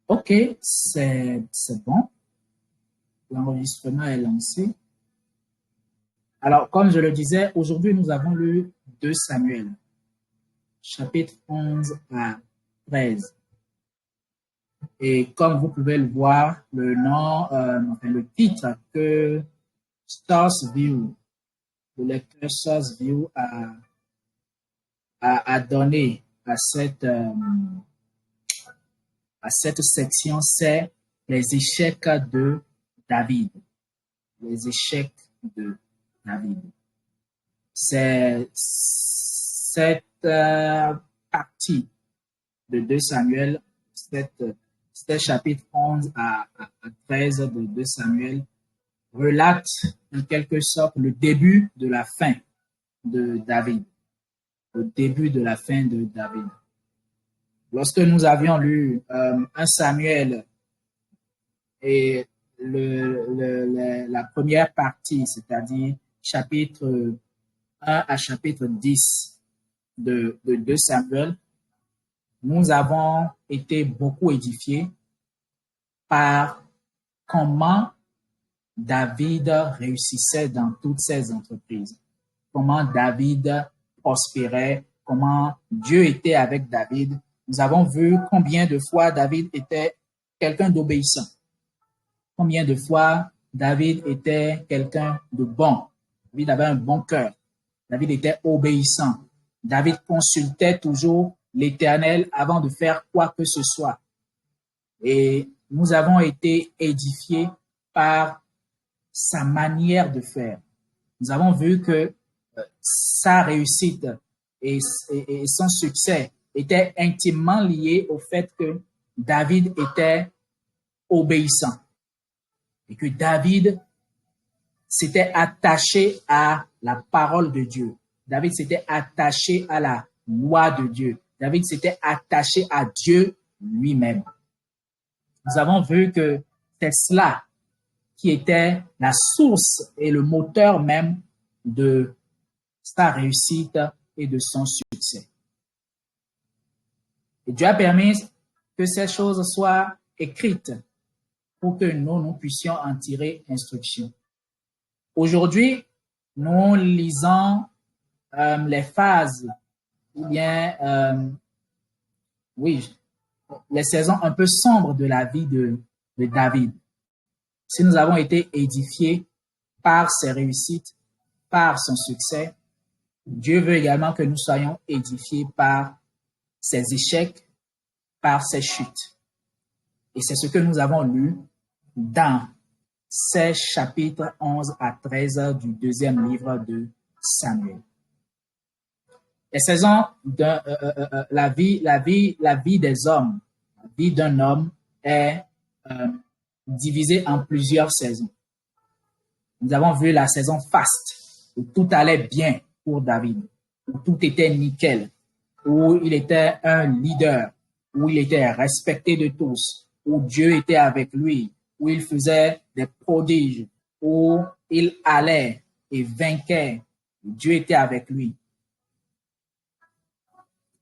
OK, c'est bon. L'enregistrement est lancé. Alors, comme je le disais, aujourd'hui, nous avons lu 2 Samuel, chapitre 11 à 13. Et comme vous pouvez le voir, le nom, le titre que Sourceview, le lecteur Sourceview a donné à cette section, c'est les échecs de David. Les échecs de David. C'est cette partie de 2 Samuel, cet chapitre 11 à 13 de 2 Samuel relate en quelque sorte le début de la fin de David. Le début de la fin de David. Lorsque nous avions lu 1 Samuel et la première partie, c'est-à-dire chapitre 1 à chapitre 10 de 2 Samuel, nous avons été beaucoup édifiés par comment David réussissait dans toutes ses entreprises, comment David prospérait, comment Dieu était avec David. Nous avons vu combien de fois David était quelqu'un d'obéissant, combien de fois David était quelqu'un de bon. David avait un bon cœur. David était obéissant. David consultait toujours l'Éternel avant de faire quoi que ce soit. Et nous avons été édifiés par sa manière de faire. Nous avons vu que sa réussite et son succès étaient intimement liés au fait que David était obéissant et que David s'était attaché à la parole de Dieu. David s'était attaché à la loi de Dieu. David s'était attaché à Dieu lui-même. Nous avons vu que c'est cela qui était la source et le moteur même de sa réussite et de son succès. Et Dieu a permis que ces choses soient écrites pour que nous puissions en tirer instruction. Aujourd'hui, nous lisons les phases ou bien, les saisons un peu sombres de la vie de David. Si nous avons été édifiés par ses réussites, par son succès, Dieu veut également que nous soyons édifiés par ses échecs, par ses chutes. Et c'est ce que nous avons lu dans ces chapitres 11 à 13 du 2e livre de Samuel. Les saisons de la vie des hommes, la vie d'un homme est divisée en plusieurs saisons. Nous avons vu la saison faste, où tout allait bien pour David, où tout était nickel, où il était un leader, où il était respecté de tous, où Dieu était avec lui, où il faisait des prodiges, où il allait et vainquait. Dieu était avec lui.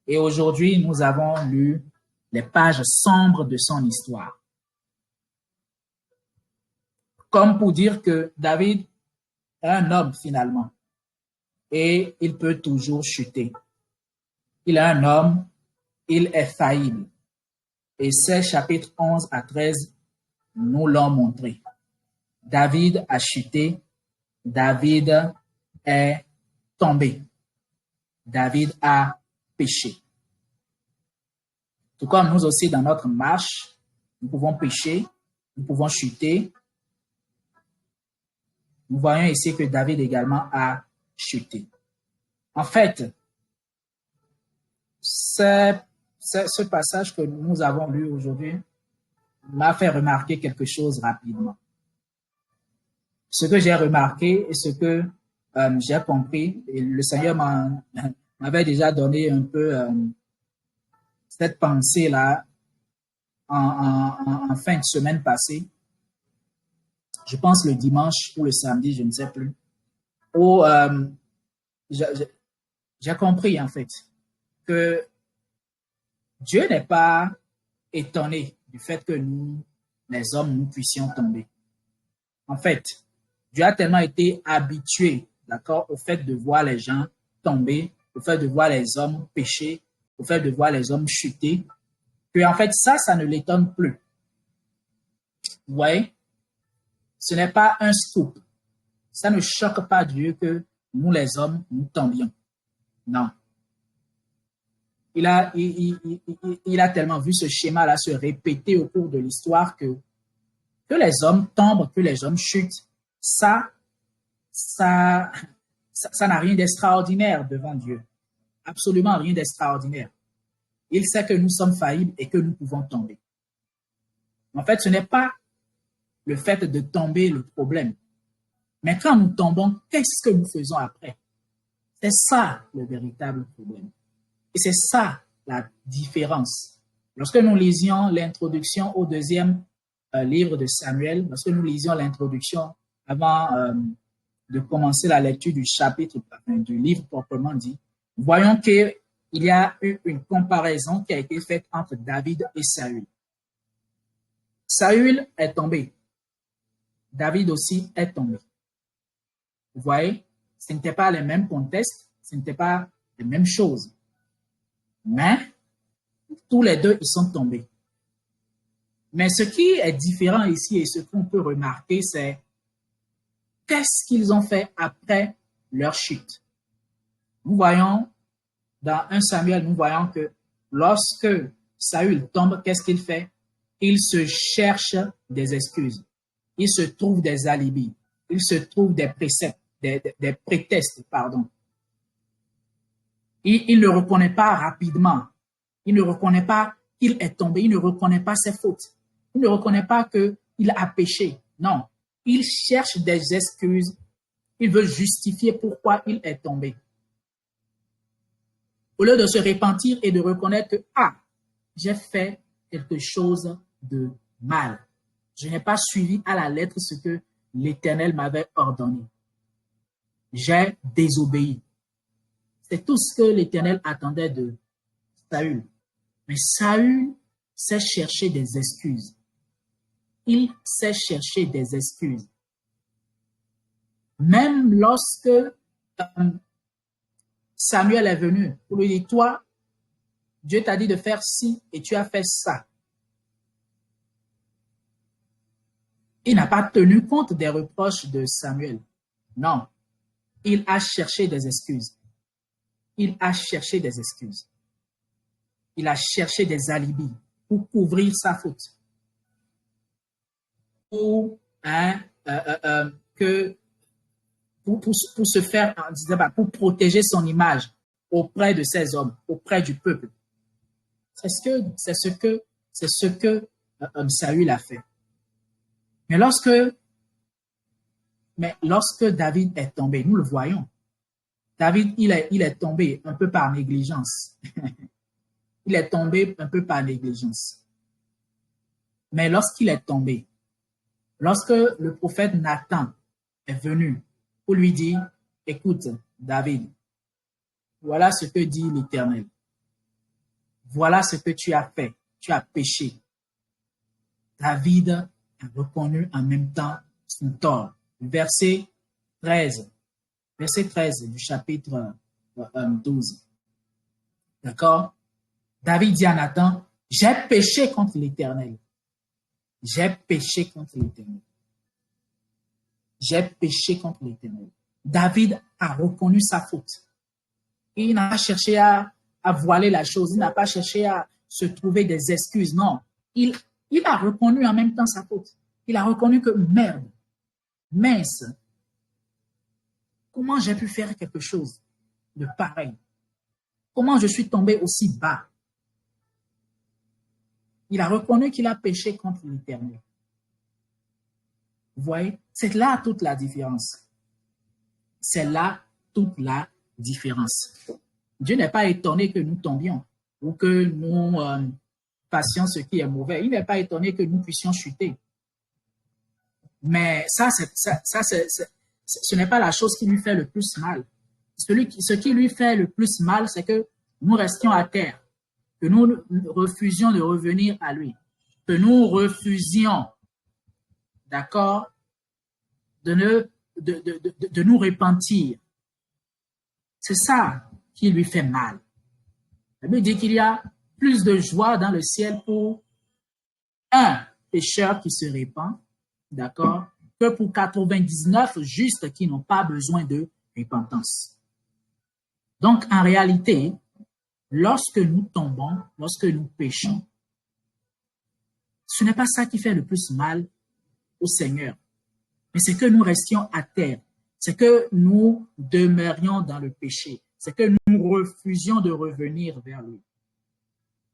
Et aujourd'hui, nous avons lu les pages sombres de son histoire. Comme pour dire que David est un homme finalement et il peut toujours chuter. Il est un homme, il est faillible. Et ces chapitres 11 à 13 nous l'ont montré. David a chuté, David est tombé, David a péché. Tout comme nous aussi dans notre marche, nous pouvons pécher, nous pouvons chuter. Nous voyons ici que David également a chuté. En fait, ce passage que nous avons lu aujourd'hui m'a fait remarquer quelque chose rapidement. Ce que j'ai remarqué et ce que j'ai compris, et le Seigneur m'avait déjà donné un peu cette pensée-là en fin de semaine passée, je pense le dimanche ou le samedi, je ne sais plus, où j'ai compris en fait que Dieu n'est pas étonné du fait que nous, les hommes, nous puissions tomber. En fait, Dieu a tellement été habitué, d'accord, au fait de voir les gens tomber, au fait de voir les hommes pécher, au fait de voir les hommes chuter, que en fait, ça ne l'étonne plus. Vous voyez? Ce n'est pas un scoop. Ça ne choque pas Dieu que nous, les hommes, nous tombions. Non. Il a tellement vu ce schéma-là se répéter au cours de l'histoire que les hommes tombent, que les hommes chutent, ça n'a rien d'extraordinaire devant Dieu. Absolument rien d'extraordinaire. Il sait que nous sommes faillibles et que nous pouvons tomber. En fait, ce n'est pas le fait de tomber le problème. Mais quand nous tombons, qu'est-ce que nous faisons après? C'est ça le véritable problème. Et c'est ça la différence. Lorsque nous lisions l'introduction au deuxième livre de Samuel, lorsque nous lisions l'introduction avant de commencer la lecture du chapitre, du livre proprement dit, voyons qu'il y a eu une comparaison qui a été faite entre David et Saül. Saül est tombé. David aussi est tombé. Vous voyez, ce n'était pas les mêmes contextes, ce n'était pas les mêmes choses. Mais tous les deux, ils sont tombés. Mais ce qui est différent ici et ce qu'on peut remarquer, c'est qu'est-ce qu'ils ont fait après leur chute. Nous voyons, dans 1 Samuel, nous voyons que lorsque Saül tombe, qu'est-ce qu'il fait? Il se cherche des excuses. Il se trouve des alibis. Il se trouve des préceptes, des prétextes, pardon. Il ne reconnaît pas rapidement. Il ne reconnaît pas qu'il est tombé. Il ne reconnaît pas ses fautes. Il ne reconnaît pas qu'il a péché. Non. Il cherche des excuses. Il veut justifier pourquoi il est tombé. Au lieu de se repentir et de reconnaître que, j'ai fait quelque chose de mal. Je n'ai pas suivi à la lettre ce que l'Éternel m'avait ordonné. J'ai désobéi. C'est tout ce que l'Éternel attendait de Saül. Mais Saül sait chercher des excuses. Il sait chercher des excuses. Même lorsque Samuel est venu pour lui dire, toi, Dieu t'a dit de faire ci et tu as fait ça. Il n'a pas tenu compte des reproches de Samuel. Non, il a cherché des excuses. Il a cherché des excuses. Il a cherché des alibis pour couvrir sa faute. Pour se faire, pour protéger son image auprès de ses hommes, auprès du peuple. C'est ce que Saül a fait. Mais lorsque David est tombé, nous le voyons. David, il est tombé un peu par négligence. Il est tombé un peu par négligence. Mais lorsqu'il est tombé, lorsque le prophète Nathan est venu pour lui dire, écoute, David, voilà ce que dit l'Éternel. Voilà ce que tu as fait. Tu as péché. David a reconnu en même temps son tort. Verset 13 du chapitre 12. D'accord? David dit à Nathan, j'ai péché contre l'Éternel. J'ai péché contre l'Éternel. J'ai péché contre l'Éternel. David a reconnu sa faute. Il n'a pas cherché à voiler la chose. Il n'a pas cherché à se trouver des excuses. Non. Il a reconnu en même temps sa faute. Il a reconnu que merde, mince, comment j'ai pu faire quelque chose de pareil? Comment je suis tombé aussi bas? Il a reconnu qu'il a péché contre l'Éternel. Vous voyez? C'est là toute la différence. C'est là toute la différence. Dieu n'est pas étonné que nous tombions ou que nous fassions ce qui est mauvais. Il n'est pas étonné que nous puissions chuter. Mais ce n'est pas la chose qui lui fait le plus mal. Ce qui lui fait le plus mal, c'est que nous restions à terre, que nous refusions de revenir à lui. que nous refusions, d'accord, de nous repentir. C'est ça qui lui fait mal. La Bible dit qu'il y a plus de joie dans le ciel pour un pécheur qui se répand, d'accord, que pour 99 justes qui n'ont pas besoin de repentance. Donc, en réalité, lorsque nous tombons, lorsque nous péchons, ce n'est pas ça qui fait le plus mal au Seigneur, mais c'est que nous restions à terre, c'est que nous demeurions dans le péché, c'est que nous refusions de revenir vers lui.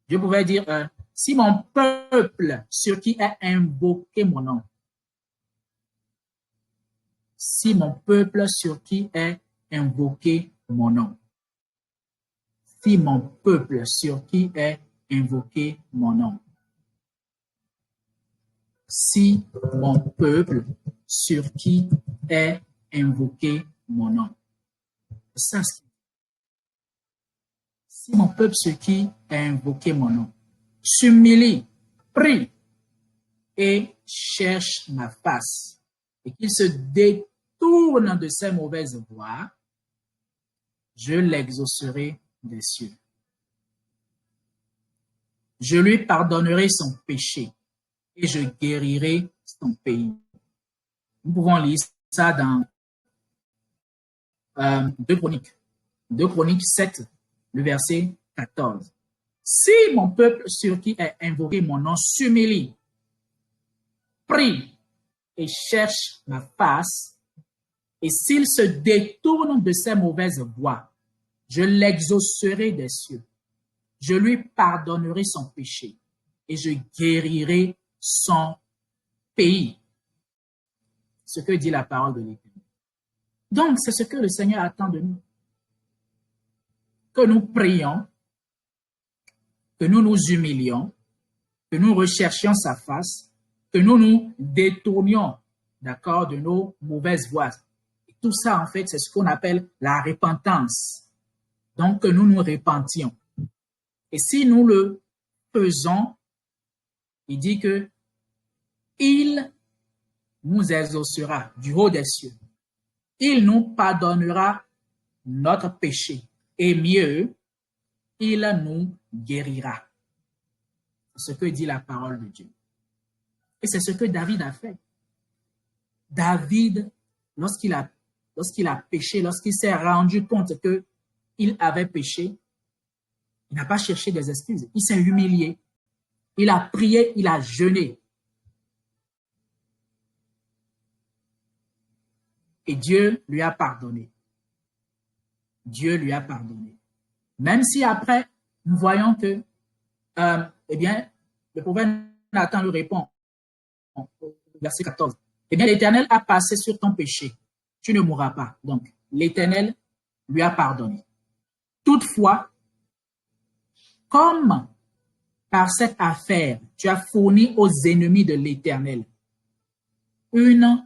Je pouvais dire, si mon peuple sur qui est invoqué mon nom, si mon peuple sur qui est invoqué mon nom, si mon peuple sur qui est invoqué mon nom, si mon peuple sur qui est invoqué mon nom. C'est ça. Si mon peuple sur qui est invoqué mon nom s'humilie, prie et cherche ma face et qu'il se détourne de ses mauvaises voies, je l'exaucerai des cieux. Je lui pardonnerai son péché et je guérirai son pays. Nous pouvons lire ça dans 2 Chroniques 7, le verset 14. Si mon peuple sur qui est invoqué mon nom s'humilie, prie et cherche ma face, et s'il se détourne de ses mauvaises voies, je l'exaucerai des cieux. Je lui pardonnerai son péché et je guérirai son pays. Ce que dit la parole de l'Éternel. Donc, c'est ce que le Seigneur attend de nous. Que nous prions, que nous nous humilions, que nous recherchions sa face, que nous nous détournions, d'accord, de nos mauvaises voies. Et tout ça, en fait, c'est ce qu'on appelle la repentance. Donc, que nous nous repentions. Et si nous le faisons, il dit que il nous exaucera du haut des cieux. Il nous pardonnera notre péché. Et mieux, il nous guérira. C'est ce que dit la parole de Dieu. Et c'est ce que David a fait. David, lorsqu'il a péché, lorsqu'il s'est rendu compte qu'il avait péché, il n'a pas cherché des excuses. Il s'est humilié. Il a prié, il a jeûné. Et Dieu lui a pardonné. Dieu lui a pardonné. Même si après, nous voyons que, eh bien, le prophète Nathan lui répond, verset 14, eh bien, l'Éternel a passé sur ton péché. Tu ne mourras pas. Donc, l'Éternel lui a pardonné. Toutefois, comme par cette affaire, tu as fourni aux ennemis de l'Éternel une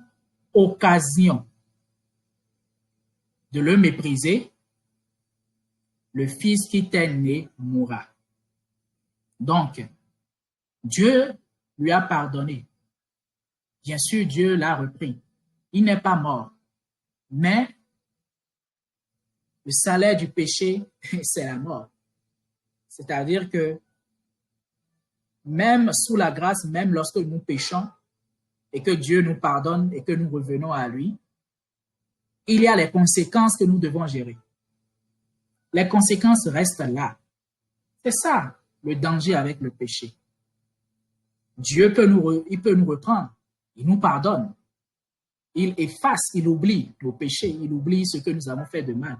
occasion de le mépriser, le fils qui t'est né mourra. Donc, Dieu lui a pardonné. Bien sûr, Dieu l'a repris. Il n'est pas mort. Mais le salaire du péché, c'est la mort. C'est-à-dire que même sous la grâce, même lorsque nous péchons et que Dieu nous pardonne et que nous revenons à lui, il y a les conséquences que nous devons gérer. Les conséquences restent là. C'est ça le danger avec le péché. Dieu peut nous reprendre, il nous pardonne, il efface, il oublie nos péchés, il oublie ce que nous avons fait de mal.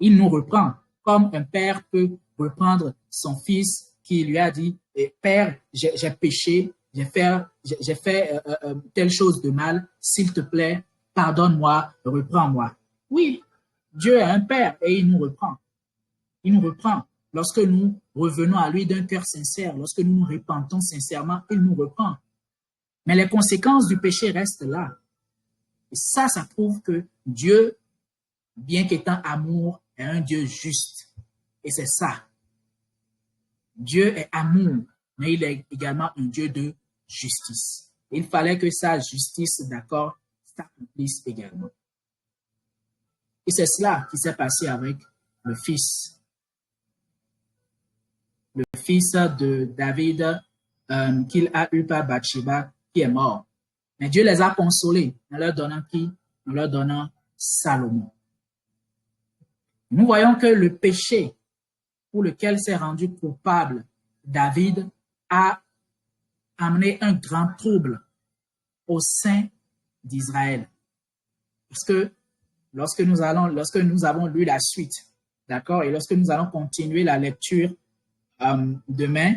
Il nous reprend comme un père peut reprendre son fils qui lui a dit « Père, j'ai péché, j'ai fait telle chose de mal, s'il te plaît, pardonne-moi, reprends-moi. » Oui, Dieu est un père et il nous reprend. Il nous reprend. Lorsque nous revenons à lui d'un cœur sincère, lorsque nous nous repentons sincèrement, il nous reprend. Mais les conséquences du péché restent là. Et ça prouve que Dieu, bien qu'étant amour, est un Dieu juste. Et c'est ça. Dieu est amour, mais il est également un Dieu de justice. Il fallait que sa justice, d'accord, s'accomplisse également. Et c'est cela qui s'est passé avec le fils. Le fils de David qu'il a eu par Bathsheba, qui est mort. Mais Dieu les a consolés en leur donnant qui? En leur donnant Salomon. Nous voyons que le péché pour lequel s'est rendu coupable David a amené un grand trouble au sein d'Israël. Parce que lorsque nous avons lu la suite, d'accord, et lorsque nous allons continuer la lecture demain,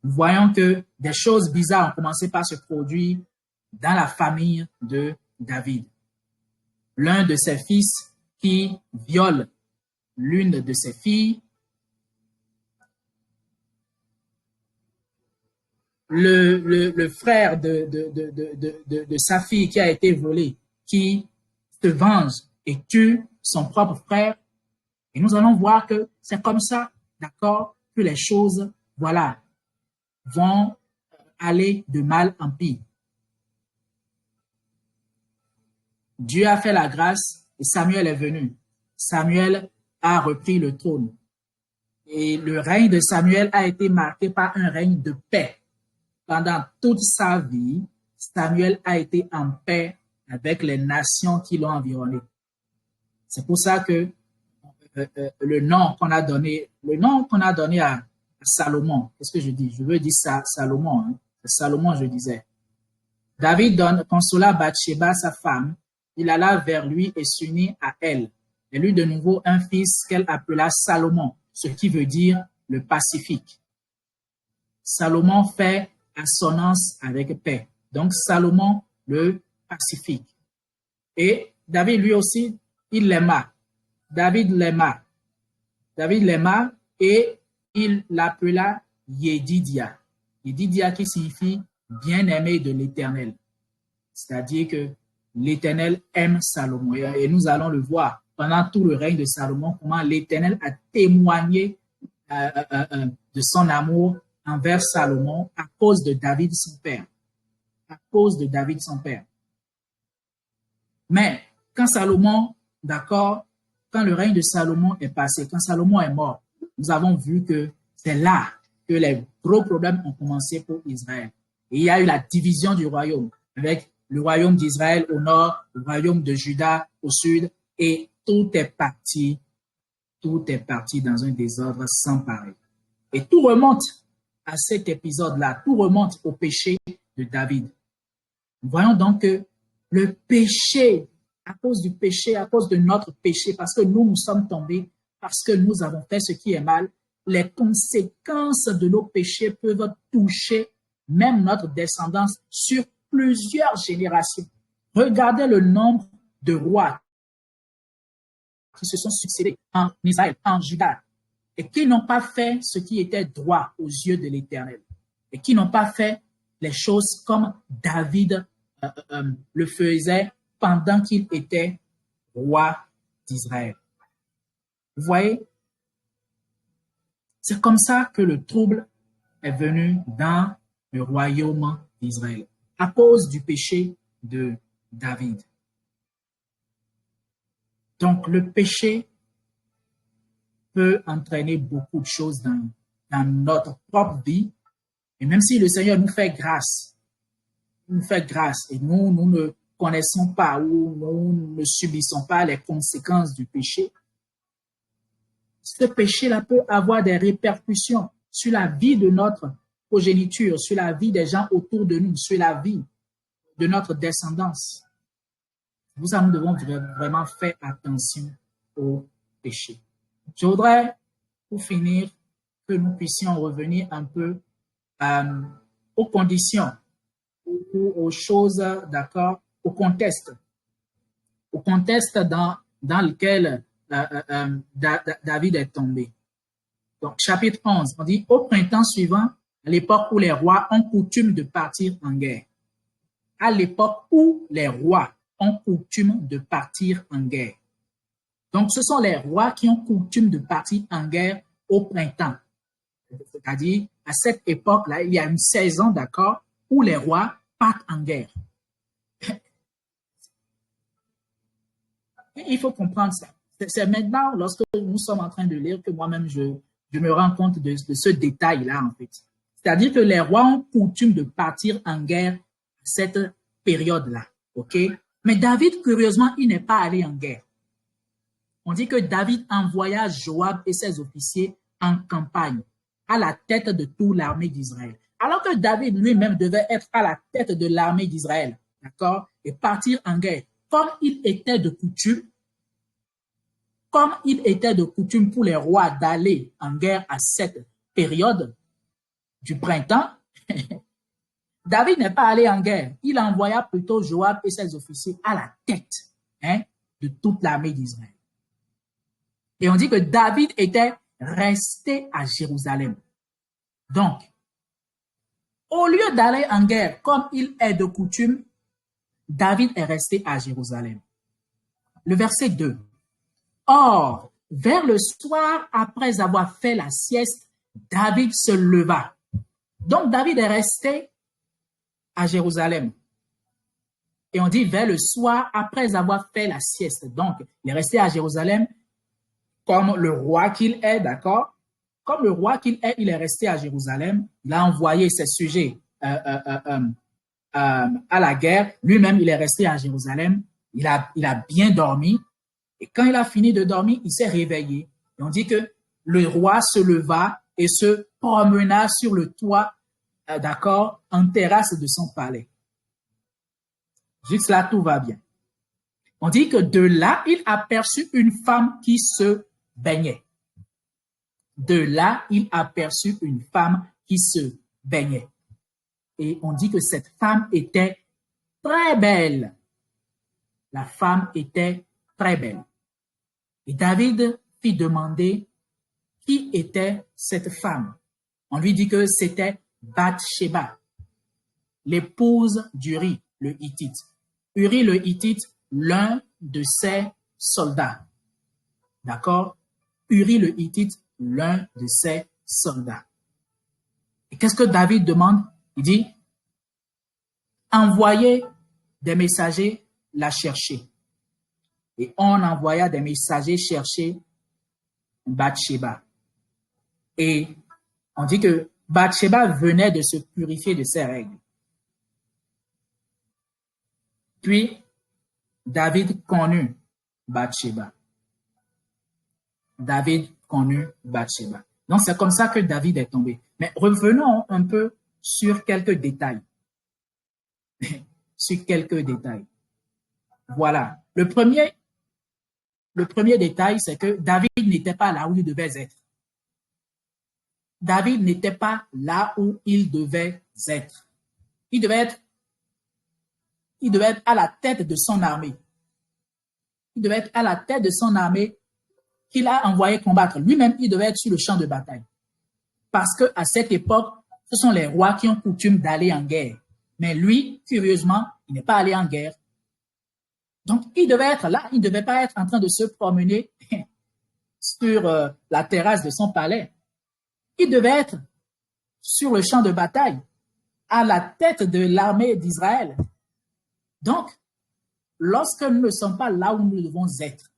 nous voyons que des choses bizarres ont commencé par se produire dans la famille de David. L'un de ses fils qui viole l'une de ses filles, le frère de sa fille qui a été volée, qui se venge et tue son propre frère. Et nous allons voir que c'est comme ça, d'accord, que les choses, voilà, vont aller de mal en pire. Dieu a fait la grâce et Samuel est venu. Samuel a repris le trône. Et le règne de Samuel a été marqué par un règne de paix. Pendant toute sa vie, Samuel a été en paix avec les nations qui l'ont environné. C'est pour ça que le nom qu'on a donné à Salomon, qu'est-ce que je dis? Je veux dire ça, Salomon, hein? Salomon, je disais. David consola Bathsheba, sa femme. Il alla vers lui et s'unit à elle. Elle eut de nouveau un fils qu'elle appela Salomon, ce qui veut dire le pacifique. Salomon fait assonance avec paix. Donc, Salomon, le pacifique. Et David, lui aussi, il l'aima. David l'aima et il l'appela Yedidia. Yedidia qui signifie bien-aimé de l'Éternel. C'est-à-dire que l'Éternel aime Salomon. Et nous allons le voir pendant tout le règne de Salomon, comment l'Éternel a témoigné de son amour envers Salomon à cause de David, son père. À cause de David, son père. Mais quand Salomon, d'accord, quand le règne de Salomon est passé, quand Salomon est mort, nous avons vu que c'est là que les gros problèmes ont commencé pour Israël. Et il y a eu la division du royaume, avec le royaume d'Israël au nord, le royaume de Juda au sud, et tout est parti dans un désordre sans pareil. Et tout remonte à cet épisode-là, tout remonte au péché de David. Nous voyons donc que le péché, à cause du péché, à cause de notre péché, parce que nous sommes tombés, parce que nous avons fait ce qui est mal, les conséquences de nos péchés peuvent toucher même notre descendance sur plusieurs générations. Regardez le nombre de rois qui se sont succédés en Israël, en Juda, et qui n'ont pas fait ce qui était droit aux yeux de l'Éternel, et qui n'ont pas fait les choses comme David le faisait pendant qu'il était roi d'Israël. Vous voyez, c'est comme ça que le trouble est venu dans le royaume d'Israël, à cause du péché de David. Donc, le péché peut entraîner beaucoup de choses dans notre propre vie. Et même si le Seigneur nous fait grâce, et nous ne connaissons pas ou nous ne subissons pas les conséquences du péché, ce péché-là peut avoir des répercussions sur la vie de notre progéniture, sur la vie des gens autour de nous, sur la vie de notre descendance. Nous devons vraiment faire attention au péché. Je voudrais, pour finir, que nous puissions revenir un peu aux conditions, aux choses, d'accord, au contexte dans lequel David est tombé. Donc, chapitre 11, on dit, au printemps suivant, à l'époque où les rois ont coutume de partir en guerre. À l'époque où les rois ont coutume de partir en guerre. Donc, ce sont les rois qui ont coutume de partir en guerre au printemps. C'est-à-dire, à cette époque-là, il y a une saison, d'accord, où les rois partent en guerre. Il faut comprendre ça. C'est maintenant, lorsque nous sommes en train de lire, que moi-même, je me rends compte de ce détail-là, en fait. C'est-à-dire que les rois ont coutume de partir en guerre à cette période-là. OK? Mais David, curieusement, il n'est pas allé en guerre. On dit que David envoya Joab et ses officiers en campagne, à la tête de toute l'armée d'Israël. Alors que David lui-même devait être à la tête de l'armée d'Israël, d'accord, et partir en guerre, comme il était de coutume pour les rois d'aller en guerre à cette période du printemps, David n'est pas allé en guerre. Il envoya plutôt Joab et ses officiers à la tête de toute l'armée d'Israël. Et on dit que David était resté à Jérusalem. Donc, au lieu d'aller en guerre comme il est de coutume, David est resté à Jérusalem. Le verset 2. Or, vers le soir, après avoir fait la sieste, David se leva. Donc, David est resté à Jérusalem. Et on dit vers le soir, après avoir fait la sieste. Donc, il est resté à Jérusalem comme le roi qu'il est, d'accord? Comme le roi qu'il est, il est resté à Jérusalem. Il a envoyé ses sujets à la guerre. Lui-même, il est resté à Jérusalem. Il a bien dormi. Et quand il a fini de dormir, il s'est réveillé. Et on dit que le roi se leva et se promena sur le toit, d'accord, en terrasse de son palais. Jusque là, tout va bien. On dit que de là, il aperçut une femme qui se baignait. De là, il aperçut une femme qui se baignait. Et on dit que cette femme était très belle. La femme était très belle. Et David fit demander qui était cette femme. On lui dit que c'était Bathsheba, l'épouse d'Uri, le Hittite. Uri, le Hittite, l'un de ses soldats. D'accord? Uri, le Hittite, l'un de ses soldats. Et qu'est-ce que David demande? Il dit, envoyez des messagers la chercher. Et on envoya des messagers chercher Bathsheba. Et on dit que Bathsheba venait de se purifier de ses règles. Puis, David connut Bathsheba. David connut Bathsheba. Donc, c'est comme ça que David est tombé. Mais revenons un peu sur quelques détails. Sur quelques détails. Voilà. Le premier détail, c'est que David n'était pas là où il devait être. David n'était pas là où il devait être. Il devait être à la tête de son armée. Il devait être à la tête de son armée qu'il a envoyé combattre. Lui-même, il devait être sur le champ de bataille. Parce qu'à cette époque, ce sont les rois qui ont coutume d'aller en guerre. Mais lui, curieusement, il n'est pas allé en guerre. Donc, il devait être là. Il ne devait pas être en train de se promener sur la terrasse de son palais. Il devait être sur le champ de bataille, à la tête de l'armée d'Israël. Donc, lorsque nous ne sommes pas là où nous devons être,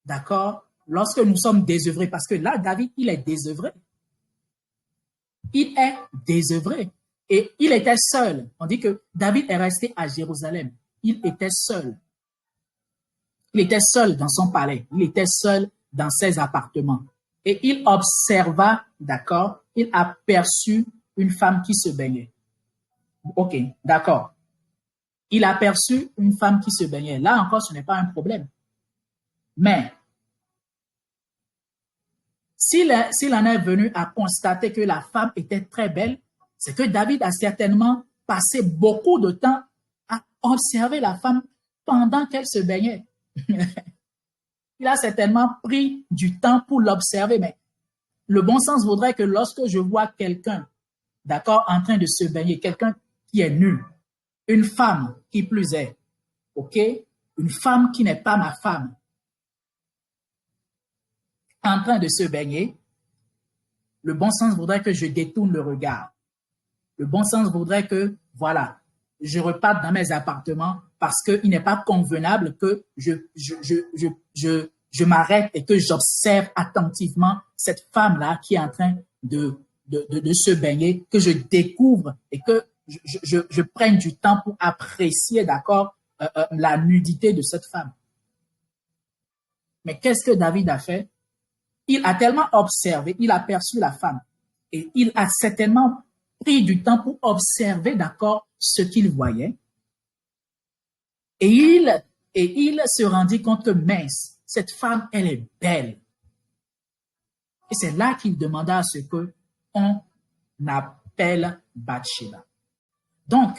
d'accord, lorsque nous sommes désœuvrés, parce que là, David, il est désœuvré. Il est désœuvré. Et il était seul. On dit que David est resté à Jérusalem. Il était seul. Il était seul dans son palais. Il était seul dans ses appartements. Et il observa, d'accord, il aperçut une femme qui se baignait. OK, d'accord. Il aperçut une femme qui se baignait. Là encore, ce n'est pas un problème. Mais, s'il en est venu à constater que la femme était très belle, c'est que David a certainement passé beaucoup de temps à observer la femme pendant qu'elle se baignait. Il a certainement pris du temps pour l'observer, mais le bon sens voudrait que lorsque je vois quelqu'un, d'accord, en train de se baigner, quelqu'un qui est nu, une femme qui plus est, ok, une femme qui n'est pas ma femme, en train de se baigner, le bon sens voudrait que je détourne le regard. Le bon sens voudrait que, voilà, je reparte dans mes appartements parce qu'il n'est pas convenable que je m'arrête et que j'observe attentivement cette femme-là qui est en train de se baigner, que je découvre et que je prenne du temps pour apprécier, d'accord, la nudité de cette femme. Mais qu'est-ce que David a fait? Il a tellement observé, il a perçu la femme et il a certainement pris du temps pour observer, d'accord, ce qu'il voyait. Et il se rendit compte que, mince, cette femme, elle est belle. Et c'est là qu'il demanda à ce que on appelle Bathsheba. Donc,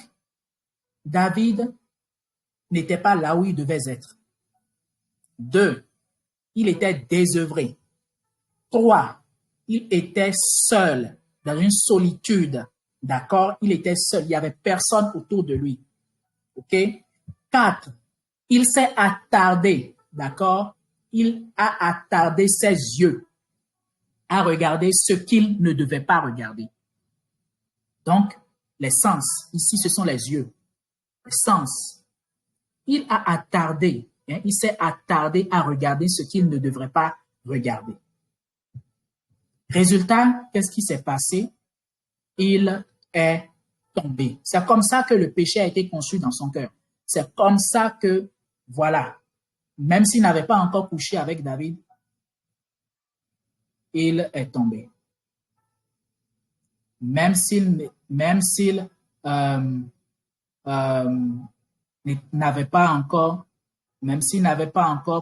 David n'était pas là où il devait être. 2, il était désœuvré. 3, il était seul, dans une solitude. D'accord? Il était seul. Il n'y avait personne autour de lui. OK? 4, il s'est attardé. D'accord? Il a attardé ses yeux à regarder ce qu'il ne devait pas regarder. Donc, les sens. Ici, ce sont les yeux. Les sens. Il a attardé. Il s'est attardé à regarder ce qu'il ne devrait pas regarder. Résultat, qu'est-ce qui s'est passé? Il est tombé. C'est comme ça que le péché a été conçu dans son cœur. C'est comme ça que, voilà, même s'il n'avait pas encore couché avec David, il est tombé. Même s'il n'avait pas encore,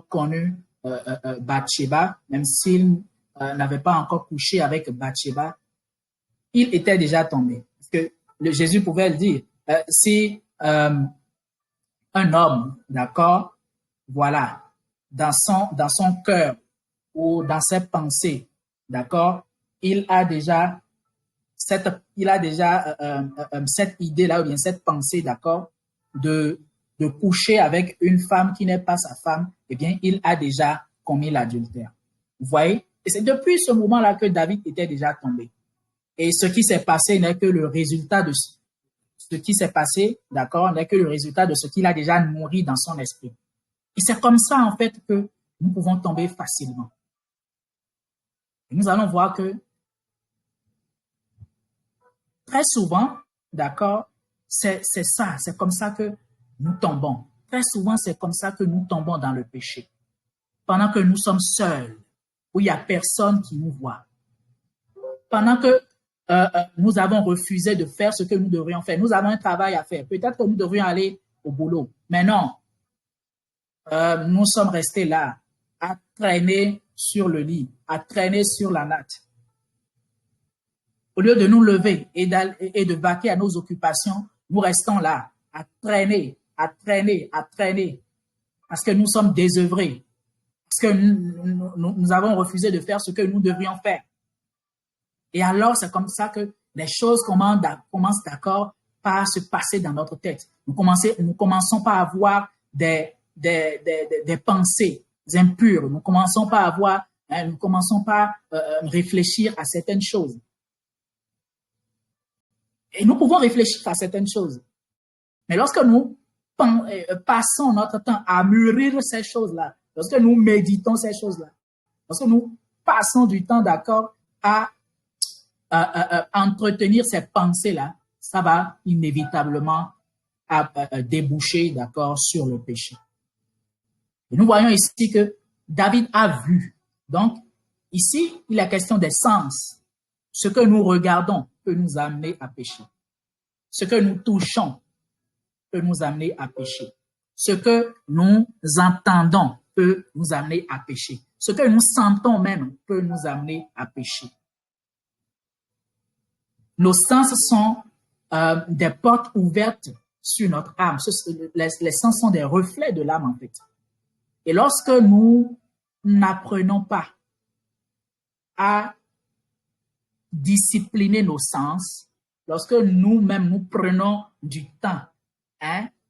connu Bathsheba, même s'il n'avait pas encore couché avec Bathsheba, il était déjà tombé. Parce que Jésus pouvait le dire. Si un homme, d'accord, voilà, dans son cœur ou dans ses pensées, d'accord, il a déjà cette idée-là ou bien cette pensée, d'accord, de coucher avec une femme qui n'est pas sa femme, eh bien, il a déjà commis l'adultère. Vous voyez? Et c'est depuis ce moment-là que David était déjà tombé. Et ce qui s'est passé n'est que le résultat de ce qui s'est passé, d'accord, n'est que le résultat de ce qu'il a déjà nourri dans son esprit. Et c'est comme ça, en fait, que nous pouvons tomber facilement. Et nous allons voir que très souvent, d'accord, c'est ça, c'est comme ça que nous tombons. Très souvent, c'est comme ça que nous tombons dans le péché. Pendant que nous sommes seuls, où il n'y a personne qui nous voit. Pendant que nous avons refusé de faire ce que nous devrions faire. Nous avons un travail à faire. Peut-être que nous devrions aller au boulot. Mais non, nous sommes restés là, à traîner sur le lit, à traîner sur la natte. Au lieu de nous lever et de vaquer à nos occupations, nous restons là, à traîner, parce que nous sommes désœuvrés, parce que nous avons refusé de faire ce que nous devrions faire. Et alors, c'est comme ça que les choses commencent d'accord par se passer dans notre tête. Nous commençons par avoir des pensées impures. Nous commençons par réfléchir à certaines choses. Et nous pouvons réfléchir à certaines choses. Mais lorsque nous passons notre temps à mûrir ces choses-là, lorsque nous méditons ces choses-là, lorsque nous passons du temps d'accord à entretenir ces pensées-là, ça va inévitablement déboucher, d'accord, sur le péché. Et nous voyons ici que David a vu. Donc, ici, il est question des sens. Ce que nous regardons peut nous amener à pécher. Ce que nous touchons peut nous amener à pécher. Ce que nous entendons peut nous amener à pécher. Ce que nous sentons même peut nous amener à pécher. Nos sens sont des portes ouvertes sur notre âme. Les sens sont des reflets de l'âme, en fait. Et lorsque nous n'apprenons pas à discipliner nos sens, lorsque nous-mêmes nous prenons du temps,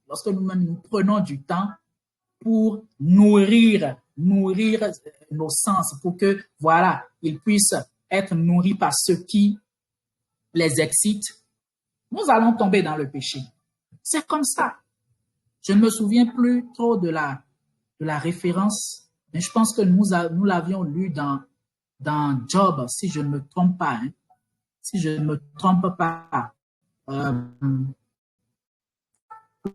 lorsque nous-mêmes nous prenons du temps pour nourrir nos sens, pour que, voilà, ils puissent être nourris par ce qui les excite, nous allons tomber dans le péché. C'est comme ça. Je ne me souviens plus trop de la référence, mais je pense que nous l'avions lu dans Job, si je ne me trompe pas. Hein. Si je ne me trompe pas.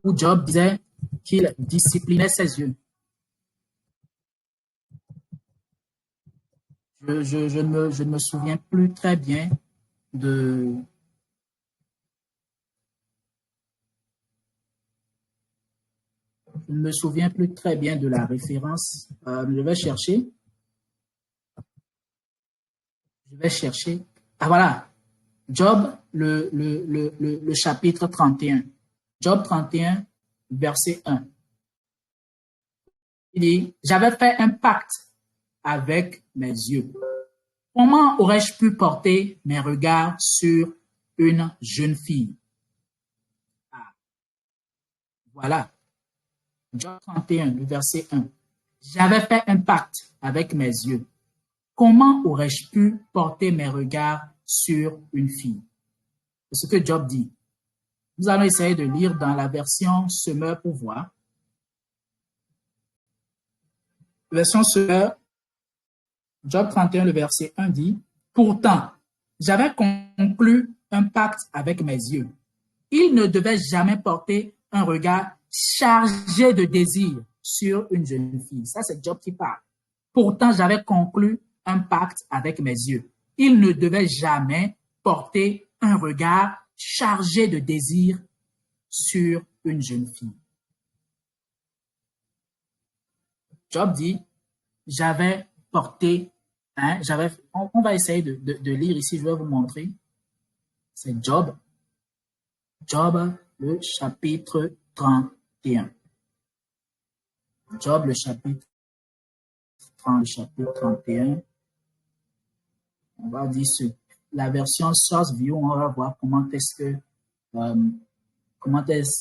Où Job disait qu'il disciplinait ses yeux. Je ne me souviens plus très bien de... Je ne me souviens plus très bien de la référence. Je vais chercher. Je vais chercher. Ah voilà. Job, le chapitre 31. Job 31, verset 1. Il dit, j'avais fait un pacte avec mes yeux. Comment aurais-je pu porter mes regards sur une jeune fille? Ah, voilà. Job 31, le verset 1. J'avais fait un pacte avec mes yeux. Comment aurais-je pu porter mes regards sur une fille? C'est ce que Job dit. Nous allons essayer de lire dans la version Semeur pour voir. Version Semeur, Job 31, le verset 1 dit, « Pourtant, j'avais conclu un pacte avec mes yeux. Il ne devait jamais porter un regard chargé de désir sur une jeune fille. » Ça, c'est Job qui parle. « Pourtant, j'avais conclu un pacte avec mes yeux. Il ne devait jamais porter un regard chargé de désir sur une jeune fille. » Job dit, j'avais porté, hein, on va essayer de lire ici, je vais vous montrer. C'est Job, le chapitre 31. Job, le chapitre 31. On va dire la version Source View, on va voir comment est-ce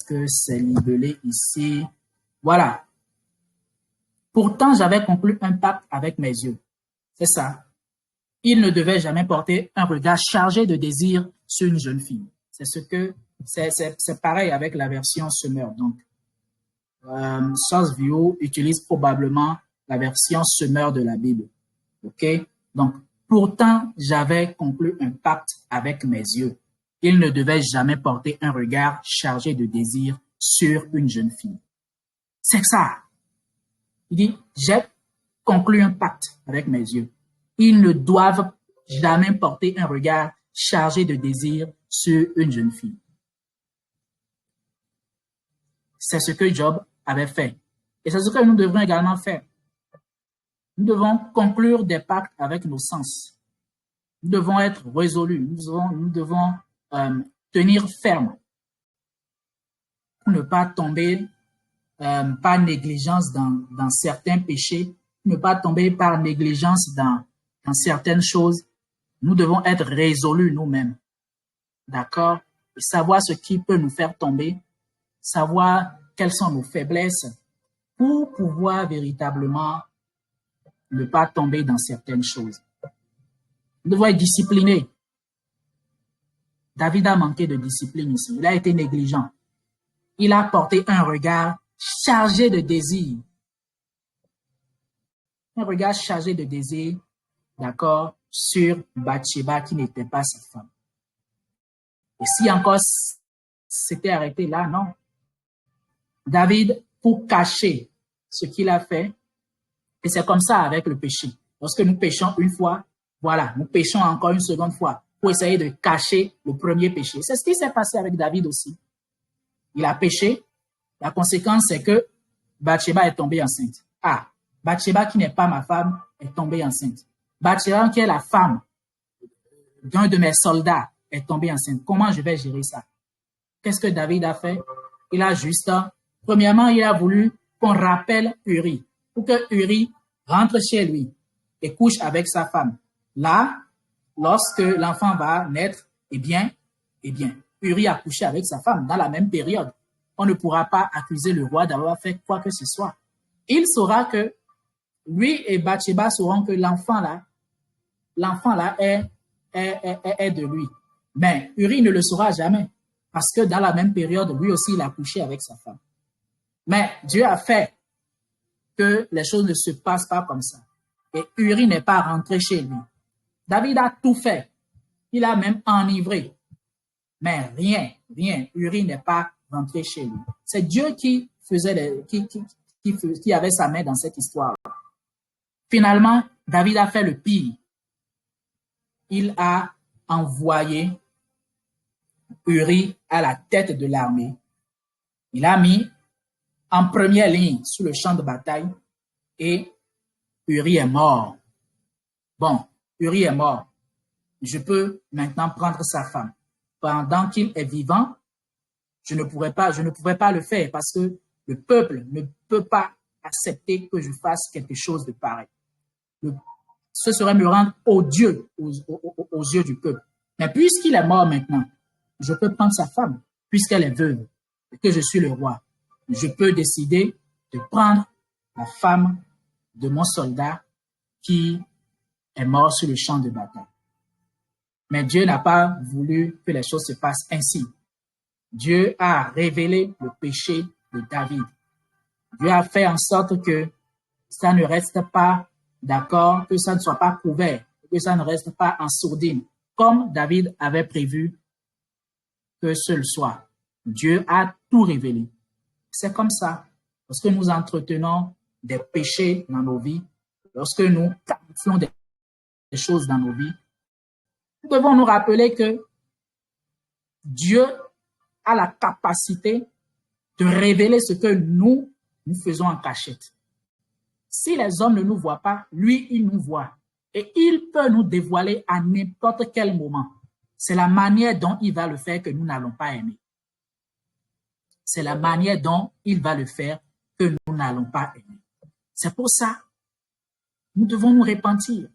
que c'est libellé ici. Voilà. Pourtant, j'avais conclu un pacte avec mes yeux. C'est ça. Il ne devait jamais porter un regard chargé de désir sur une jeune fille. C'est pareil avec la version Semeur. Donc, Source View utilise probablement la version Semeur de la Bible. OK? Donc, pourtant, j'avais conclu un pacte avec mes yeux. Il ne devait jamais porter un regard chargé de désir sur une jeune fille. C'est ça. Il dit, j'ai conclu un pacte avec mes yeux. Ils ne doivent jamais porter un regard chargé de désir sur une jeune fille. C'est ce que Job avait fait. Et c'est ce que nous devrons également faire. Nous devons conclure des pactes avec nos sens. Nous devons être résolus. Nous devons tenir ferme pour ne pas tomber par négligence dans certains péchés, ne pas tomber par négligence dans certaines choses. Nous devons être résolus nous-mêmes. D'accord? Et savoir ce qui peut nous faire tomber, savoir quelles sont nos faiblesses pour pouvoir véritablement ne pas tomber dans certaines choses. Nous devons être disciplinés. David a manqué de discipline ici. Il a été négligent. Il a porté un regard chargé de désir. Un regard chargé de désir, d'accord, sur Bathsheba qui n'était pas sa femme. Et si encore c'était arrêté là, non. David, pour cacher ce qu'il a fait, et c'est comme ça avec le péché. Lorsque nous péchons une fois, voilà, nous péchons encore une seconde fois pour essayer de cacher le premier péché. C'est ce qui s'est passé avec David aussi. Il a péché. La conséquence, c'est que Bathsheba est tombée enceinte. Ah, Bathsheba qui n'est pas ma femme est tombée enceinte. Bathsheba qui est la femme d'un de mes soldats est tombée enceinte. Comment je vais gérer ça? Qu'est-ce que David a fait? Il a juste, premièrement, il a voulu qu'on rappelle Uri, pour que Uri rentre chez lui et couche avec sa femme. Là, lorsque l'enfant va naître, eh bien, Uri a couché avec sa femme dans la même période. On ne pourra pas accuser le roi d'avoir fait quoi que ce soit. Il saura que lui et Bathsheba sauront que l'enfant là est de lui. Mais Uri ne le saura jamais Parce que dans la même période, lui aussi, il a couché avec sa femme. Mais Dieu a fait que les choses ne se passent pas comme ça. Et Uri n'est pas rentré chez lui. David a tout fait. Il a même enivré. Mais rien. Uri n'est pas rentré chez lui. C'est Dieu qui qui avait sa main dans cette histoire. Finalement, David a fait le pire. Il a envoyé Uri à la tête de l'armée. Il a mis en première ligne sur le champ de bataille et Uri est mort. Bon, Uri est mort. Je peux maintenant prendre sa femme. Pendant qu'il est vivant, je ne pouvais pas le faire parce que le peuple ne peut pas accepter que je fasse quelque chose de pareil. Ce serait me rendre odieux aux yeux du peuple. Mais puisqu'il est mort maintenant, je peux prendre sa femme, puisqu'elle est veuve et que je suis le roi. Je peux décider de prendre la femme de mon soldat qui est mort sur le champ de bataille. Mais Dieu n'a pas voulu que les choses se passent ainsi. Dieu a révélé le péché de David. Dieu a fait en sorte que ça ne reste pas d'accord, que ça ne soit pas couvert, que ça ne reste pas en sourdine, comme David avait prévu que ce le soit. Dieu a tout révélé. C'est comme ça. Lorsque nous entretenons des péchés dans nos vies, lorsque nous camouflons des choses dans nos vies, nous devons nous rappeler que Dieu a la capacité de révéler ce que nous faisons en cachette. Si les hommes ne nous voient pas, lui, il nous voit. Et il peut nous dévoiler à n'importe quel moment. C'est la manière dont il va le faire que nous n'allons pas aimer. C'est la manière dont il va le faire que nous n'allons pas aimer. C'est pour ça, nous devons nous repentir.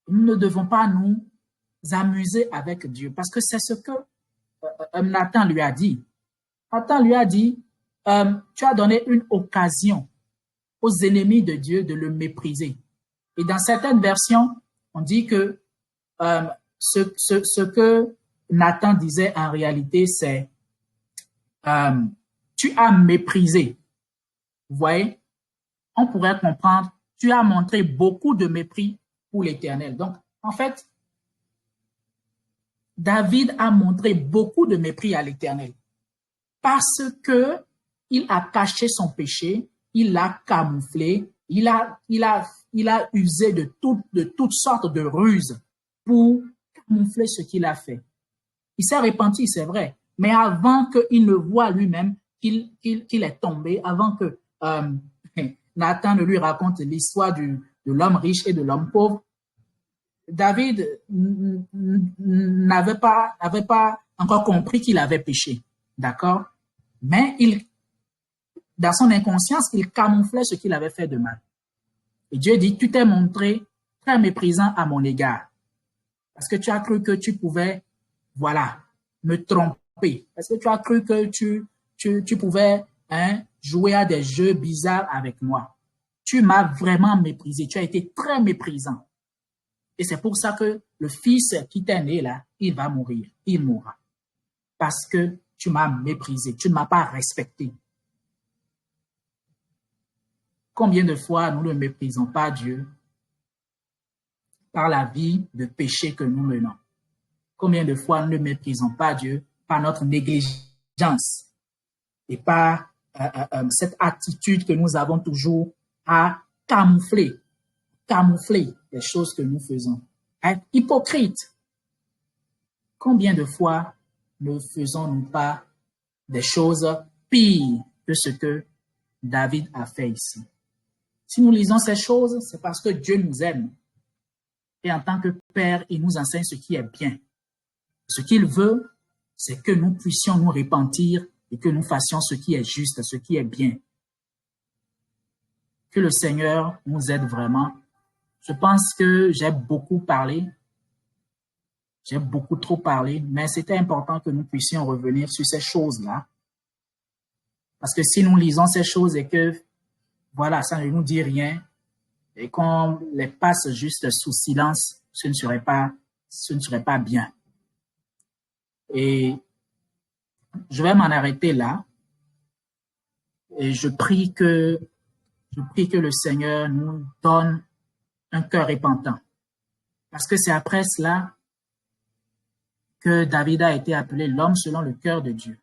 Nous ne devons pas nous amuser avec Dieu parce que c'est ce que Nathan lui a dit. Nathan lui a dit, tu as donné une occasion aux ennemis de Dieu de le mépriser. Et dans certaines versions, on dit que ce que Nathan disait en réalité, c'est tu as méprisé. Vous voyez, on pourrait comprendre, tu as montré beaucoup de mépris pour l'Éternel. Donc, en fait, David a montré beaucoup de mépris à l'Éternel parce que il a caché son péché, il l'a camouflé, il a usé de toutes sortes de ruses pour camoufler ce qu'il a fait. Il s'est repenti, c'est vrai, mais avant qu'il ne voie lui-même qu'il est tombé, avant que Nathan ne lui raconte l'histoire de l'homme riche et de l'homme pauvre, David n'avait pas encore compris qu'il avait péché, d'accord? Mais dans son inconscience, il camouflait ce qu'il avait fait de mal. Et Dieu dit, tu t'es montré très méprisant à mon égard, parce que tu as cru que tu pouvais, voilà, me tromper, parce que tu as cru que tu pouvais jouer à des jeux bizarres avec moi. Tu m'as vraiment méprisé, tu as été très méprisant. Et c'est pour ça que le fils qui t'est né là, il va mourir, il mourra. Parce que tu m'as méprisé, tu ne m'as pas respecté. Combien de fois nous ne méprisons pas Dieu par la vie de péché que nous menons? Combien de fois nous ne méprisons pas Dieu par notre négligence et par cette attitude que nous avons toujours à camoufler les choses que nous faisons, à être hypocrite. Combien de fois ne faisons-nous pas des choses pires que ce que David a fait ici? Si nous lisons ces choses, c'est parce que Dieu nous aime. Et en tant que Père, il nous enseigne ce qui est bien. Ce qu'il veut, c'est que nous puissions nous repentir et que nous fassions ce qui est juste, ce qui est bien. Que le Seigneur nous aide vraiment. Je pense que j'ai beaucoup parlé. J'ai beaucoup trop parlé, mais c'était important que nous puissions revenir sur ces choses-là. Parce que si nous lisons ces choses et que, voilà, ça ne nous dit rien, et qu'on les passe juste sous silence, ce ne serait pas bien. Et je vais m'en arrêter là. Et je prie que le Seigneur nous donne un cœur repentant. Parce que c'est après cela que David a été appelé l'homme selon le cœur de Dieu.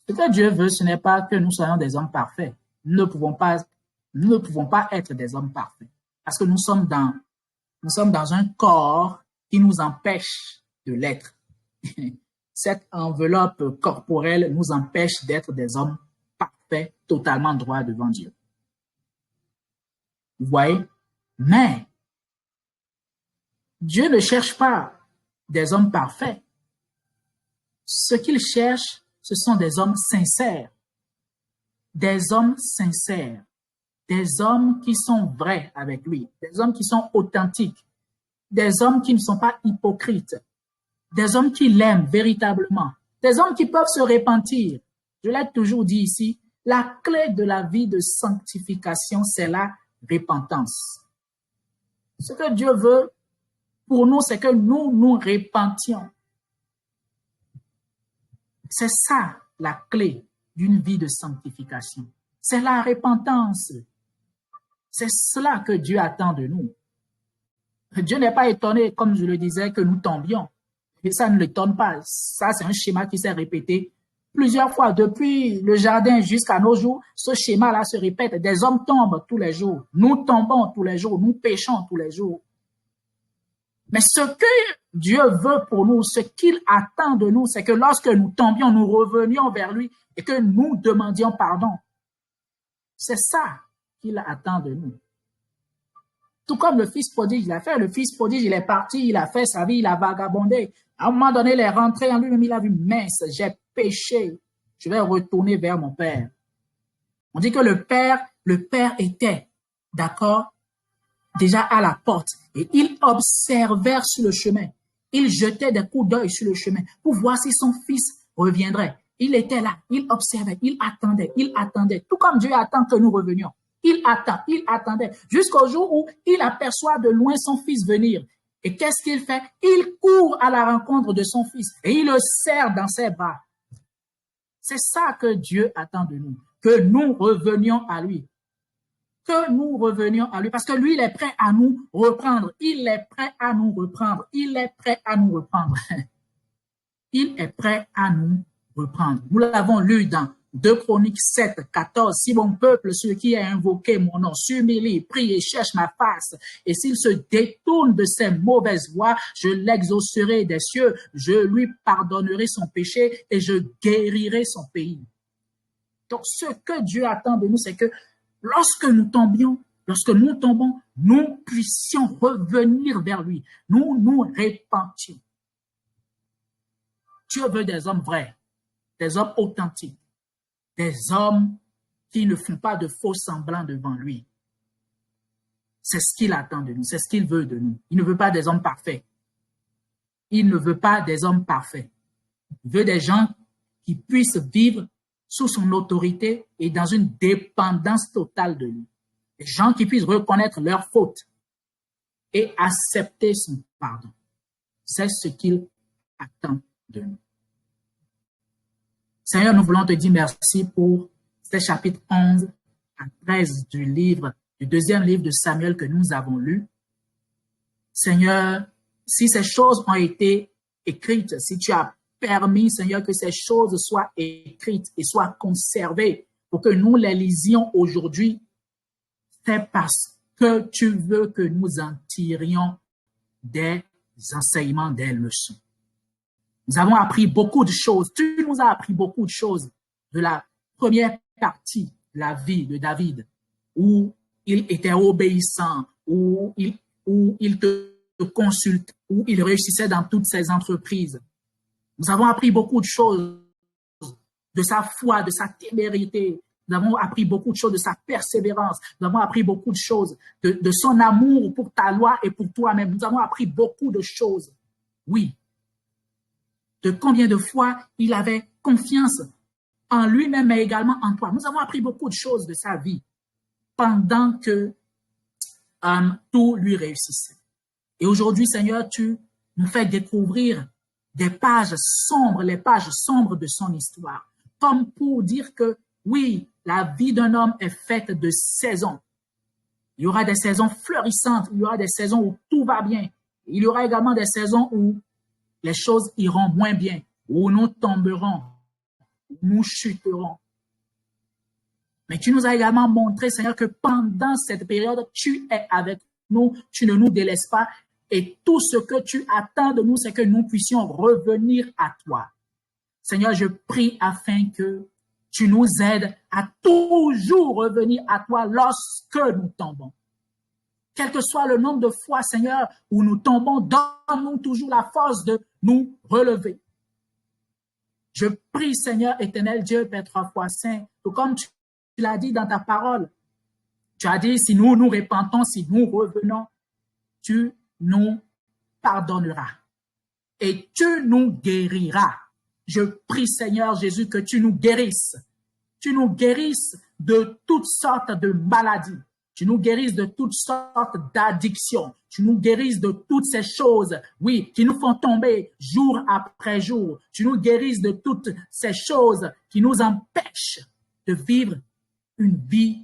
Ce que Dieu veut, ce n'est pas que nous soyons des hommes parfaits. Nous ne pouvons pas être des hommes parfaits. Parce que nous sommes dans un corps qui nous empêche de l'être. Cette enveloppe corporelle nous empêche d'être des hommes parfaits, totalement droits devant Dieu. Vous voyez? Mais Dieu ne cherche pas des hommes parfaits. Ce qu'il cherche, ce sont des hommes sincères. Des hommes sincères. Des hommes qui sont vrais avec lui. Des hommes qui sont authentiques. Des hommes qui ne sont pas hypocrites. Des hommes qui l'aiment véritablement. Des hommes qui peuvent se repentir. Je l'ai toujours dit ici, la clé de la vie de sanctification, c'est la repentance. Ce que Dieu veut pour nous, c'est que nous nous repentions. C'est ça la clé d'une vie de sanctification. C'est la repentance. C'est cela que Dieu attend de nous. Dieu n'est pas étonné, comme je le disais, que nous tombions. Et ça ne l'étonne pas. Ça, c'est un schéma qui s'est répété plusieurs fois. Depuis le jardin jusqu'à nos jours, ce schéma-là se répète. Des hommes tombent tous les jours. Nous tombons tous les jours. Nous péchons tous les jours. Mais ce que Dieu veut pour nous, ce qu'il attend de nous, c'est que lorsque nous tombions, nous revenions vers lui et que nous demandions pardon. C'est ça qu'il attend de nous. Tout comme le fils prodigue, il a fait. Le fils prodigue, il est parti, il a fait sa vie, il a vagabondé. À un moment donné, il est rentré en lui-même, il a vu, mince, j'ai péché. Je vais retourner vers mon père. On dit que le père était, d'accord, déjà à la porte et il observait sur le chemin. Il jetait des coups d'œil sur le chemin pour voir si son fils reviendrait. Il était là, il observait, il attendait. Tout comme Dieu attend que nous revenions. Il attendait, jusqu'au jour où il aperçoit de loin son fils venir. Et qu'est-ce qu'il fait? Il court à la rencontre de son fils et il le serre dans ses bras. C'est ça que Dieu attend de nous, que nous revenions à lui. Que nous revenions à lui, parce que lui, il est prêt à nous reprendre. Il est prêt à nous reprendre. Il est prêt à nous reprendre. Il est prêt à nous reprendre. Nous l'avons lu dans 2 Chroniques 7, 14. Si mon peuple, ceux qui a invoqué mon nom, s'humilie, prie et cherche ma face, et s'il se détourne de ses mauvaises voies, je l'exaucerai des cieux, je lui pardonnerai son péché et je guérirai son pays. Donc, ce que Dieu attend de nous, c'est que lorsque nous tombons, nous puissions revenir vers lui. Nous nous repentions. Dieu veut des hommes vrais, des hommes authentiques, des hommes qui ne font pas de faux semblants devant lui. C'est ce qu'il attend de nous, c'est ce qu'il veut de nous. Il ne veut pas des hommes parfaits. Il ne veut pas des hommes parfaits. Il veut des gens qui puissent vivre sous son autorité et dans une dépendance totale de lui. Des gens qui puissent reconnaître leurs fautes et accepter son pardon. C'est ce qu'il attend de nous. Seigneur, nous voulons te dire merci pour ces chapitres 11 à 13 du deuxième livre de Samuel que nous avons lu. Seigneur, si ces choses ont été écrites, si tu as permis, Seigneur, que ces choses soient écrites et soient conservées pour que nous les lisions aujourd'hui, c'est parce que tu veux que nous en tirions des enseignements, des leçons. Nous avons appris beaucoup de choses. Tu nous as appris beaucoup de choses de la première partie de la vie de David, où il était obéissant, où il te consulte, où il réussissait dans toutes ses entreprises. Nous avons appris beaucoup de choses de sa foi, de sa témérité. Nous avons appris beaucoup de choses de sa persévérance. Nous avons appris beaucoup de choses de son amour pour ta loi et pour toi-même. Nous avons appris beaucoup de choses. Oui. De combien de fois il avait confiance en lui-même, mais également en toi. Nous avons appris beaucoup de choses de sa vie pendant que tout lui réussissait. Et aujourd'hui, Seigneur, tu nous fais découvrir des pages sombres, les pages sombres de son histoire. Comme pour dire que, oui, la vie d'un homme est faite de saisons. Il y aura des saisons fleurissantes, il y aura des saisons où tout va bien. Il y aura également des saisons où les choses iront moins bien, où nous tomberons, où nous chuterons. Mais tu nous as également montré, Seigneur, que pendant cette période, tu es avec nous, tu ne nous délaisses pas. Et tout ce que tu attends de nous, c'est que nous puissions revenir à toi. Seigneur, je prie afin que tu nous aides à toujours revenir à toi lorsque nous tombons. Quel que soit le nombre de fois, Seigneur, où nous tombons, donne-nous toujours la force de nous relever. Je prie, Seigneur éternel Dieu, Père trois fois saint, que comme tu l'as dit dans ta parole, tu as dit, si nous nous repentons, si nous revenons, tu nous pardonneras et tu nous guériras. Je prie, Seigneur Jésus, que tu nous guérisses. Tu nous guérisses de toutes sortes de maladies. Tu nous guérisses de toutes sortes d'addictions. Tu nous guérisses de toutes ces choses, oui, qui nous font tomber jour après jour. Tu nous guérisses de toutes ces choses qui nous empêchent de vivre une vie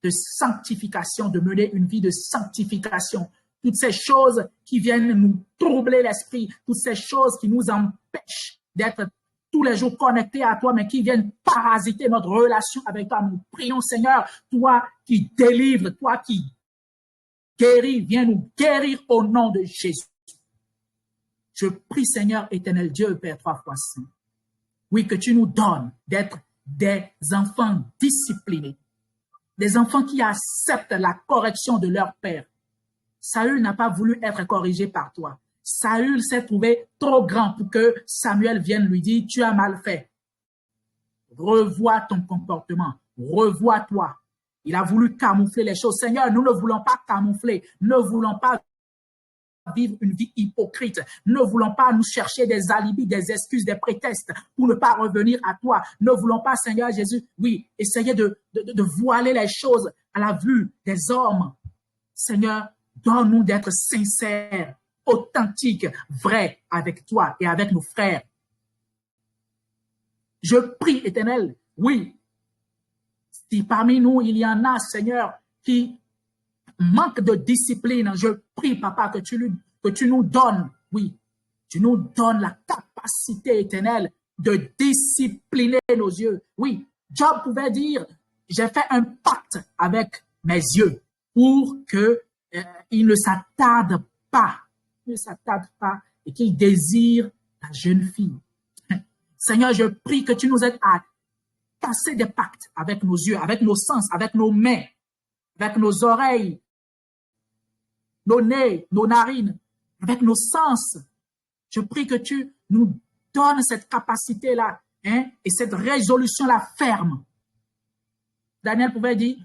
de sanctification, de mener une vie de sanctification. Toutes ces choses qui viennent nous troubler l'esprit, toutes ces choses qui nous empêchent d'être tous les jours connectés à toi, mais qui viennent parasiter notre relation avec toi. Nous prions, Seigneur, toi qui délivres, toi qui guéris, viens nous guérir au nom de Jésus. Je prie, Seigneur éternel Dieu, Père trois fois saint, oui, que tu nous donnes d'être des enfants disciplinés, des enfants qui acceptent la correction de leur père. Saül n'a pas voulu être corrigé par toi. Saül s'est trouvé trop grand pour que Samuel vienne lui dire, tu as mal fait. Revois ton comportement, revois-toi. Il a voulu camoufler les choses. Seigneur, nous ne voulons pas camoufler, nous ne voulons pas vivre une vie hypocrite. Nous ne voulons pas nous chercher des alibis, des excuses, des prétextes pour ne pas revenir à toi. Nous ne voulons pas, Seigneur Jésus, oui, essayer de voiler les choses à la vue des hommes. Seigneur, donne-nous d'être sincères, authentiques, vrais avec toi et avec nos frères. Je prie, Éternel, oui, si parmi nous, il y en a, Seigneur, qui manquent de discipline, je prie, Papa, que tu nous donnes, oui, tu nous donnes la capacité éternelle de discipliner nos yeux. Oui, Job pouvait dire, j'ai fait un pacte avec mes yeux pour que il ne s'attarde pas, et qu'il désire la jeune fille. Seigneur, je prie que tu nous aides à casser des pactes avec nos yeux, avec nos sens, avec nos mains, avec nos oreilles, nos nez, nos narines, avec nos sens. Je prie que tu nous donnes cette capacité-là, hein, et cette résolution-là ferme. Daniel pouvait dire,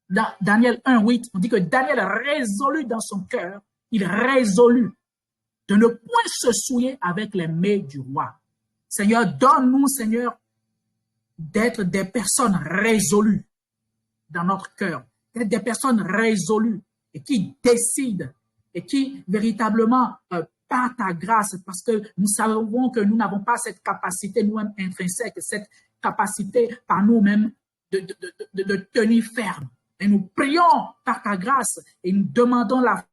dans Daniel 1:8, on dit que Daniel résolut dans son cœur, il résolut de ne point se souiller avec les mets du roi. Seigneur, donne-nous, Seigneur, d'être des personnes résolues dans notre cœur, d'être des personnes résolues et qui décident et qui véritablement, par ta grâce, parce que nous savons que nous n'avons pas cette capacité nous-mêmes intrinsèque, cette capacité par nous-mêmes de tenir ferme. Et nous prions par ta grâce et nous demandons la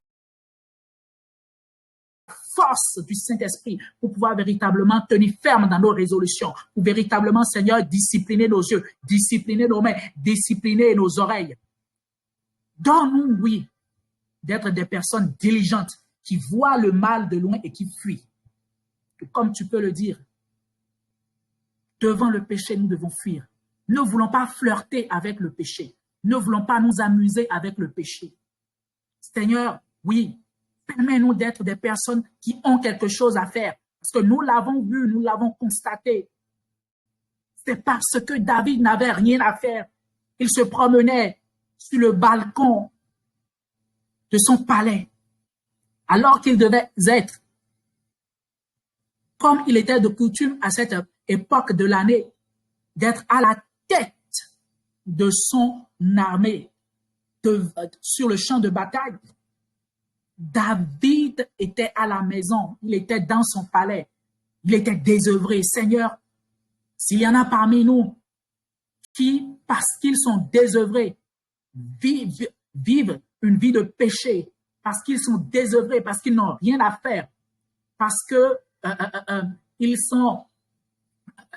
force du Saint-Esprit pour pouvoir véritablement tenir ferme dans nos résolutions, pour véritablement, Seigneur, discipliner nos yeux, discipliner nos mains, discipliner nos oreilles. Donne-nous, oui, d'être des personnes diligentes qui voient le mal de loin et qui fuient. Et comme tu peux le dire, devant le péché, nous devons fuir. Nous ne voulons pas flirter avec le péché. Nous ne voulons pas nous amuser avec le péché. Seigneur, oui, permets-nous d'être des personnes qui ont quelque chose à faire. Parce que nous l'avons vu, nous l'avons constaté. C'est parce que David n'avait rien à faire. Il se promenait sur le balcon de son palais, alors qu'il devait être, comme il était de coutume à cette époque de l'année, d'être à la tête de son armée sur le champ de bataille. David était à la maison, il était dans son palais, il était désœuvré. Seigneur, s'il y en a parmi nous qui, parce qu'ils sont désœuvrés, vivent une vie de péché, parce qu'ils sont désœuvrés, parce qu'ils n'ont rien à faire, parce que ils sont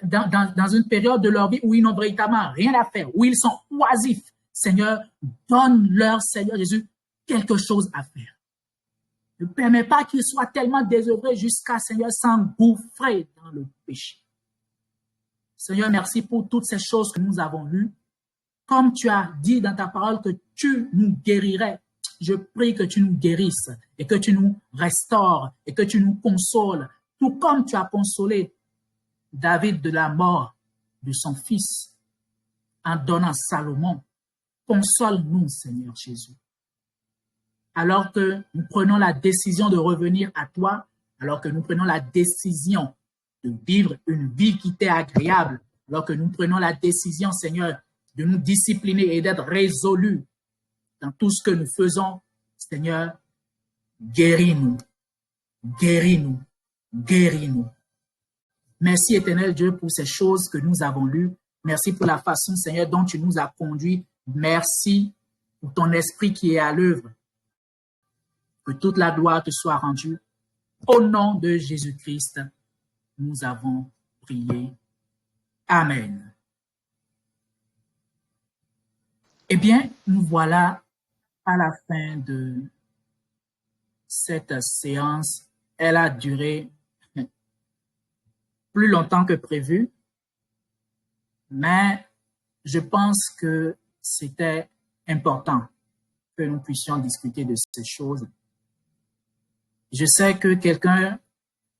dans une période de leur vie où ils n'ont véritablement rien à faire, où ils sont oisifs. Seigneur, donne-leur, Seigneur Jésus, quelque chose à faire. Ne permets pas qu'ils soient tellement désœuvrés jusqu'à, Seigneur, s'engouffrer dans le péché. Seigneur, merci pour toutes ces choses que nous avons lues. Comme tu as dit dans ta parole que tu nous guérirais, je prie que tu nous guérisses et que tu nous restaures et que tu nous consoles, tout comme tu as consolé David de la mort de son fils en donnant Salomon. Console-nous, Seigneur Jésus. Alors que nous prenons la décision de revenir à toi, alors que nous prenons la décision de vivre une vie qui t'est agréable, alors que nous prenons la décision, Seigneur, de nous discipliner et d'être résolus dans tout ce que nous faisons, Seigneur, guéris-nous, guéris-nous, guéris-nous. Merci, éternel Dieu, pour ces choses que nous avons lues. Merci pour la façon, Seigneur, dont tu nous as conduits. Merci pour ton esprit qui est à l'œuvre. Que toute la gloire te soit rendue. Au nom de Jésus-Christ, nous avons prié. Amen. Eh bien, nous voilà à la fin de cette séance. Elle a duré plus longtemps que prévu, mais je pense que c'était important que nous puissions discuter de ces choses. Je sais que quelqu'un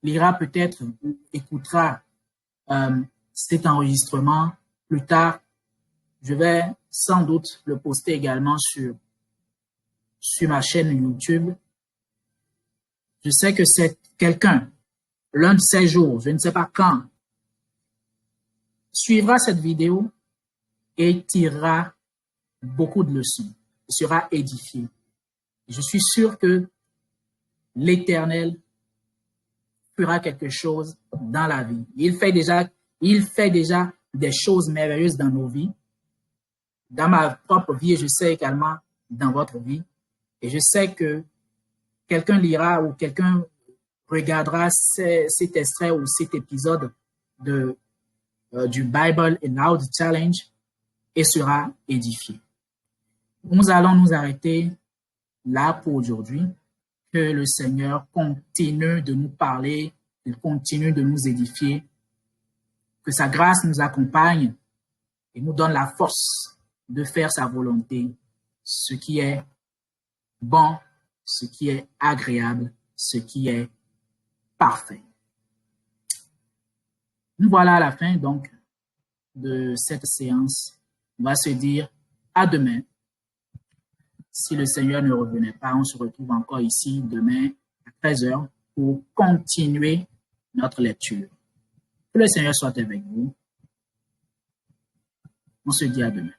lira peut-être ou écoutera cet enregistrement plus tard. Je vais sans doute le poster également sur ma chaîne YouTube. Je sais que c'est quelqu'un, l'un de ces jours, je ne sais pas quand, suivra cette vidéo et tirera beaucoup de leçons, sera édifié. Je suis sûr que l'Éternel fera quelque chose dans la vie. Il fait déjà des choses merveilleuses dans nos vies, dans ma propre vie, et je sais également dans votre vie. Et je sais que quelqu'un lira ou quelqu'un regardera cet extrait ou cet épisode du Bible Aloud Challenge et sera édifié. Nous allons nous arrêter là pour aujourd'hui. Que le Seigneur continue de nous parler, qu'il continue de nous édifier, que sa grâce nous accompagne et nous donne la force de faire sa volonté, ce qui est bon, ce qui est agréable, ce qui est parfait. Nous voilà à la fin donc de cette séance. On va se dire à demain. Si le Seigneur ne revenait pas, on se retrouve encore ici demain à 13h pour continuer notre lecture. Que le Seigneur soit avec vous. On se dit à demain.